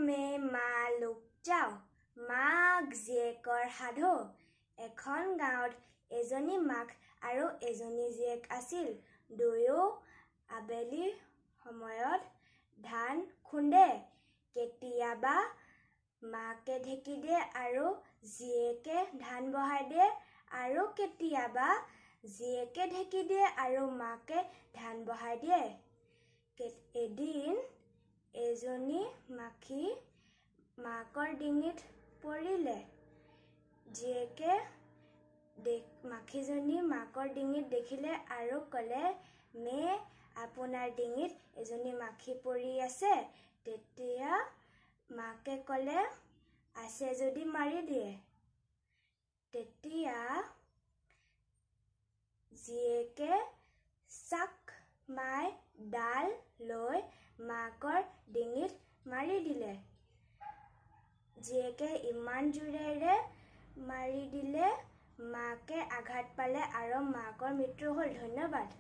মে মা লোক যাও মাক জীয়েকৰ সাধু এখন গাঁৱত এজনী মাক আৰু এজনী জীয়েক আছিল দুয়ো আবেলি সময়ত ধান খুন্দে কেতিয়াবা মাকে ঢেকি দিয়ে আৰু জীয়েকে ধান বহাই দিয়ে আৰু কেতিয়াবা জীয়েকে ঢেকি দিয়ে আৰু মাকে ধান বহাই দিয়ে এদিন এজনী মাখি মাকৰ ডিঙিত পৰিলে জীয়েকে মাখিজনী মাকৰ ডিঙিত দেখিলে আৰু ক'লে মে আপোনাৰ ডিঙিত এজনী মাখি পৰি আছে তেতিয়া মাকে ক'লে আছে যদি মাৰি দিয়ে তেতিয়া জীয়েকে চাক মাই ডাল লৈ মাকৰ ডিঙিত মাৰি দিলে জীয়েকে ইমান জোৰেৰে মাৰি দিলে মাকে আঘাত পালে আৰু মাকৰ মৃত্যু হ'ল ধন্যবাদ